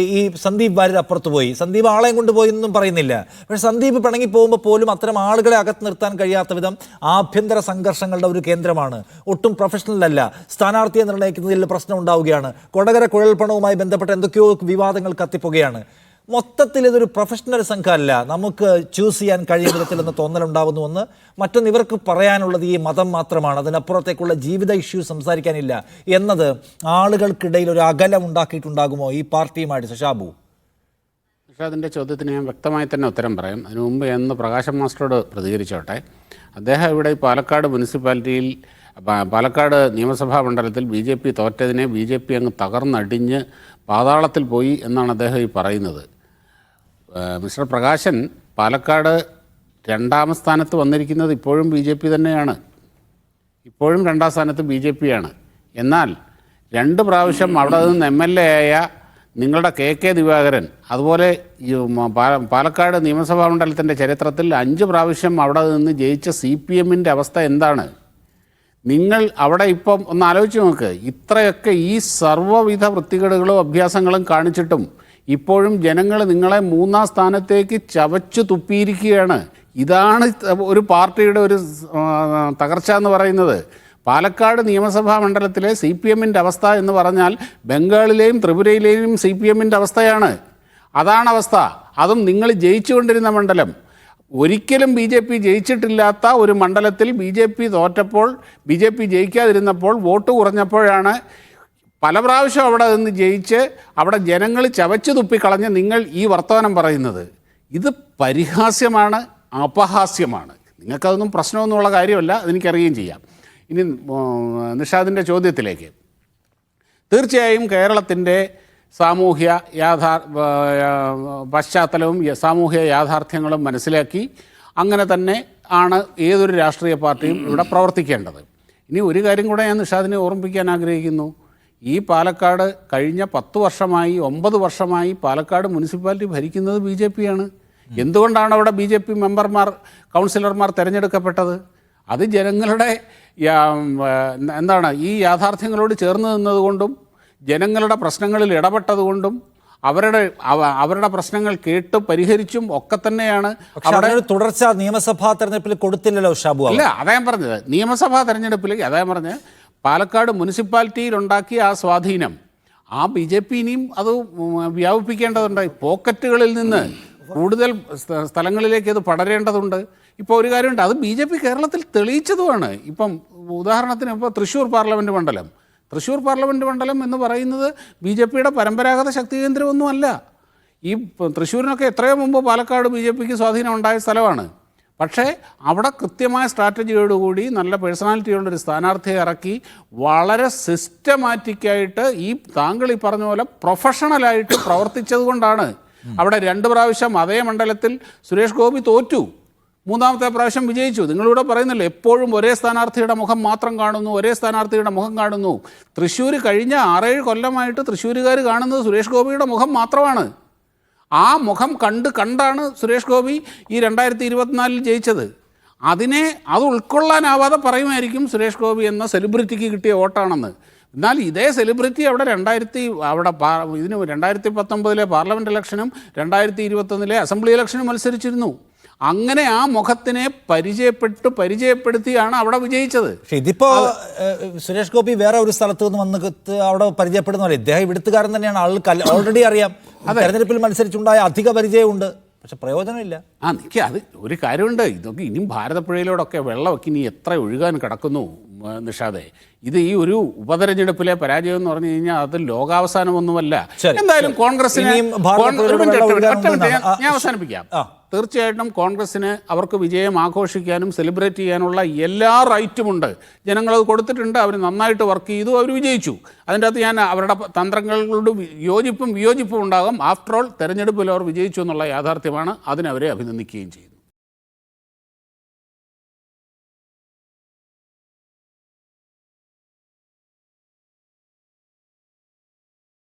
ഈ സന്ദീപ് വാര്യർ അപ്പുറത്ത് പോയി, സന്ദീപ് ആളെയും കൊണ്ടുപോയി എന്നും പറയുന്നില്ല. പക്ഷേ സന്ദീപ് പിണങ്ങി പോകുമ്പോൾ പോലും അത്തരം ആളുകളെ അകത്ത് നിർത്താൻ കഴിയാത്ത വിധം ആഭ്യന്തര സംഘർഷങ്ങളുടെ ഒരു കേന്ദ്രമാണ്. ഒട്ടും പ്രൊഫഷണൽ അല്ല. സ്ഥാനാർത്ഥിയെ നിർണ്ണയിക്കുന്നതിൽ പ്രശ്നം ഉണ്ടാവുകയാണ്. കൊടകര കുഴൽപ്പണവുമായി ബന്ധപ്പെട്ട എന്തൊക്കെയോ വിവാദങ്ങൾ കത്തിപ്പുകയാണ്. മൊത്തത്തിൽ ഇതൊരു പ്രൊഫഷണൽ സംഘമല്ല, നമുക്ക് ചൂസ് ചെയ്യാൻ കഴിയും വിധത്തിലെന്ന് തോന്നലുണ്ടാവുന്നുവെന്ന്. മറ്റൊന്ന്, ഇവർക്ക് പറയാനുള്ളത് ഈ മതം മാത്രമാണ്, അതിനപ്പുറത്തേക്കുള്ള ജീവിത ഇഷ്യൂ സംസാരിക്കാനില്ല എന്നത് ആളുകൾക്കിടയിൽ ഒരു അകലം ഉണ്ടാക്കിയിട്ടുണ്ടാകുമോ ഈ പാർട്ടിയുമായിട്ട്? ഷാബു, അതിൻ്റെ ചോദ്യത്തിന് ഞാൻ വ്യക്തമായി തന്നെ ഉത്തരം പറയാം. അതിനു മുമ്പ് എന്ന് പ്രകാശം മാസ്റ്ററോട് പ്രതികരിച്ചോട്ടെ. അദ്ദേഹം ഇവിടെ പാലക്കാട് മുനിസിപ്പാലിറ്റിയിൽ, പാലക്കാട് നിയമസഭാ മണ്ഡലത്തിൽ BJP തോറ്റതിനെ BJP അങ്ങ് തകർന്നടിഞ്ഞ് പാതാളത്തിൽ പോയി എന്നാണ് അദ്ദേഹം ഈ പറയുന്നത്. മിസ്റ്റർ പ്രകാശൻ, പാലക്കാട് രണ്ടാം സ്ഥാനത്ത് വന്നിരിക്കുന്നത് ഇപ്പോഴും BJP തന്നെയാണ്. ഇപ്പോഴും രണ്ടാം സ്ഥാനത്ത് BJP ആണ്. എന്നാൽ 2 പ്രാവശ്യം അവിടെ നിന്ന് MLA ആയ നിങ്ങളുടെ KK ദിവാകരൻ, അതുപോലെ പാലക്കാട് നിയമസഭാ മണ്ഡലത്തിൻ്റെ ചരിത്രത്തിൽ 5 പ്രാവശ്യം അവിടെ നിന്ന് ജയിച്ച CPMൻ്റെ അവസ്ഥ എന്താണ്? നിങ്ങൾ അവിടെ ഇപ്പം ഒന്ന് ആലോചിച്ച് നോക്ക്. ഇത്രയൊക്കെ ഈ സർവ്വവിധ വൃത്തികേടുകളും അഭ്യാസങ്ങളും കാണിച്ചിട്ടും ഇപ്പോഴും ജനങ്ങൾ നിങ്ങളെ 3ാം സ്ഥാനത്തേക്ക് ചവച്ചു തുപ്പിയിരിക്കുകയാണ്. ഇതാണ് ഒരു പാർട്ടിയുടെ ഒരു തകർച്ച എന്ന് പറയുന്നത്. പാലക്കാട് നിയമസഭാ മണ്ഡലത്തിലെ CPMൻ്റെ അവസ്ഥ എന്ന് പറഞ്ഞാൽ ബംഗാളിലെയും ത്രിപുരയിലെയും CPMൻ്റെ അവസ്ഥയാണ്. അതാണ് അവസ്ഥ. അതും നിങ്ങൾ ജയിച്ചുകൊണ്ടിരുന്ന മണ്ഡലം. ഒരിക്കലും BJP ജയിച്ചിട്ടില്ലാത്ത ഒരു മണ്ഡലത്തിൽ BJP തോറ്റപ്പോൾ, BJP ജയിക്കാതിരുന്നപ്പോൾ, വോട്ട് കുറഞ്ഞപ്പോഴാണ് പല പ്രാവശ്യം അവിടെ നിന്ന് ജയിച്ച് അവിടെ ജനങ്ങൾ ചവച്ചു തുപ്പിക്കളഞ്ഞ് നിങ്ങൾ ഈ വർത്തമാനം പറയുന്നത്. ഇത് പരിഹാസ്യമാണ്, അപഹാസ്യമാണ്. നിങ്ങൾക്കതൊന്നും പ്രശ്നമൊന്നുമുള്ള കാര്യമല്ല, അതെനിക്കറിയുകയും ചെയ്യാം. ഇനി നിഷാദിൻ്റെ ചോദ്യത്തിലേക്ക്. തീർച്ചയായും കേരളത്തിൻ്റെ സാമൂഹ്യ പശ്ചാത്തലവും സാമൂഹ്യ യാഥാർത്ഥ്യങ്ങളും മനസ്സിലാക്കി അങ്ങനെ തന്നെ ആണ് ഏതൊരു രാഷ്ട്രീയ പാർട്ടിയും ഇവിടെ പ്രവർത്തിക്കേണ്ടത്. ഇനി ഒരു കാര്യം കൂടെ ഞാൻ നിഷാദിനെ ഓർമ്മിപ്പിക്കാൻ ആഗ്രഹിക്കുന്നു. ഈ പാലക്കാട് കഴിഞ്ഞ 10 വർഷമായി 9 വർഷമായി പാലക്കാട് മുനിസിപ്പാലിറ്റി ഭരിക്കുന്നത് BJP ആണ്. എന്തുകൊണ്ടാണ് അവിടെ BJP മെമ്പർമാർ, കൗൺസിലർമാർ തിരഞ്ഞെടുക്കപ്പെട്ടത്? അത് ജനങ്ങളുടെ ഈ യാഥാർത്ഥ്യങ്ങളോട് ചേർന്ന് നിന്നതുകൊണ്ടും ജനങ്ങളുടെ പ്രശ്നങ്ങളിൽ ഇടപെട്ടതുകൊണ്ടും അവരുടെ പ്രശ്നങ്ങൾ കേട്ട് പരിഹരിച്ചും ഒക്കെ തന്നെയാണ്. തുടർച്ച നിയമസഭാ തെരഞ്ഞെടുപ്പിൽ കൊടുത്തില്ലല്ലോ ഷാബു. അല്ല, അതാ ഞാൻ പറഞ്ഞത്. നിയമസഭാ തെരഞ്ഞെടുപ്പിൽ അതാ ഞാൻ പറഞ്ഞത്, പാലക്കാട് മുനിസിപ്പാലിറ്റിയിൽ ഉണ്ടാക്കിയ ആ സ്വാധീനം BJP ഇനിയും അത് വ്യാപിപ്പിക്കേണ്ടതുണ്ട്. പോക്കറ്റുകളിൽ നിന്ന് കൂടുതൽ സ്ഥലങ്ങളിലേക്ക് അത് പടരേണ്ടതുണ്ട്. ഇപ്പോൾ ഒരു കാര്യമുണ്ട്, അത് BJP കേരളത്തിൽ തെളിയിച്ചതുമാണ്. ഇപ്പം ഉദാഹരണത്തിന് ഇപ്പോൾ തൃശ്ശൂർ പാർലമെൻറ്റ് മണ്ഡലം എന്ന് പറയുന്നത് BJPയുടെ പരമ്പരാഗത ശക്തി കേന്ദ്രമൊന്നുമല്ല. ഈ തൃശ്ശൂരിനൊക്കെ എത്രയോ മുമ്പ് പാലക്കാട് BJPക്ക് സ്വാധീനം ഉണ്ടായ സ്ഥലമാണ്. പക്ഷേ അവിടെ കൃത്യമായ സ്ട്രാറ്റജിയോടുകൂടി നല്ല പേഴ്സണാലിറ്റിയുള്ളൊരു സ്ഥാനാർത്ഥിയെ ഇറക്കി വളരെ സിസ്റ്റമാറ്റിക്കായിട്ട് താങ്കൾ ഈ പറഞ്ഞ പോലെ പ്രൊഫഷണലായിട്ട് പ്രവർത്തിച്ചത് കൊണ്ടാണ് അവിടെ 2 പ്രാവശ്യം അതേ മണ്ഡലത്തിൽ സുരേഷ് ഗോപി തോറ്റു, 3ാമത്തെ പ്രാവശ്യം വിജയിച്ചു. നിങ്ങളിവിടെ പറയുന്നില്ല എപ്പോഴും ഒരേ സ്ഥാനാർത്ഥിയുടെ മുഖം മാത്രം കാണുന്നു. തൃശ്ശൂർ കഴിഞ്ഞ 6-7 കൊല്ലമായിട്ട് തൃശ്ശൂരുകാർ കാണുന്നത് സുരേഷ് ഗോപിയുടെ മുഖം മാത്രമാണ്. ആ മുഖം കണ്ടാണ് സുരേഷ് ഗോപി ഈ 2024 ജയിച്ചത്. അത് ഉൾക്കൊള്ളാനാവാതെ പറയുമായിരിക്കും സുരേഷ് ഗോപി എന്ന സെലിബ്രിറ്റിക്ക് കിട്ടിയ വോട്ടാണെന്ന്. എന്നാൽ ഇതേ സെലിബ്രിറ്റി അവിടെ 2019 പാർലമെൻറ്റ് ഇലക്ഷനും 2021 അസംബ്ലി ഇലക്ഷനും മത്സരിച്ചിരുന്നു. അങ്ങനെ ആ മുഖത്തിനെ പരിചയപ്പെടുത്തിയാണ് അവിടെ വിജയിച്ചത്. ഇതിപ്പോ സുരേഷ് ഗോപി വേറെ ഒരു സ്ഥലത്ത് നിന്ന് വന്ന് അവിടെ പരിചയപ്പെടുന്നതല്ല. ഇദ്ദേഹം ഇവിടുത്തുകാരൻ തന്നെയാണ്. ആൾക്ക് ഓൾറെഡി അറിയാം. തെരഞ്ഞെടുപ്പിൽ മത്സരിച്ചുണ്ടായ അധിക പരിചയമുണ്ട്. പക്ഷെ പ്രയോജനമില്ല. എനിക്ക് അത് ഒരു കാര്യമുണ്ട്. ഇതൊക്കെ ഇനിയും ഭാരതപ്പുഴയിലോടൊക്കെ വെള്ളമൊക്കെ ഇനി എത്ര ഒഴുകാൻ കിടക്കുന്നു നിഷാദേ. ഇത് ഈ ഒരു ഉപതെരഞ്ഞെടുപ്പിലെ പരാജയം എന്ന് പറഞ്ഞു കഴിഞ്ഞാൽ അത് ലോകാവസാനമൊന്നുമല്ല. എന്തായാലും കോൺഗ്രസിന് ഞാൻ അവസാനിപ്പിക്കാം. തീർച്ചയായിട്ടും കോൺഗ്രസ്സിന് അവർക്ക് വിജയം ആഘോഷിക്കാനും സെലിബ്രേറ്റ് ചെയ്യാനുള്ള എല്ലാ റൈറ്റുമുണ്ട്. ജനങ്ങളത് കൊടുത്തിട്ടുണ്ട്. അവർ നന്നായിട്ട് വർക്ക് ചെയ്തു, അവർ വിജയിച്ചു. അതിൻ്റെ അകത്ത് ഞാൻ അവരുടെ തന്ത്രങ്ങളോട് യോജിപ്പും വിയോജിപ്പും ഉണ്ടാകും. ആഫ്റ്റർ ഓൾ തെരഞ്ഞെടുപ്പിൽ അവർ വിജയിച്ചു എന്നുള്ള യാഥാർത്ഥ്യമാണ്. അതിനവരെ അഭിനന്ദിക്കുകയും ചെയ്യുന്നു.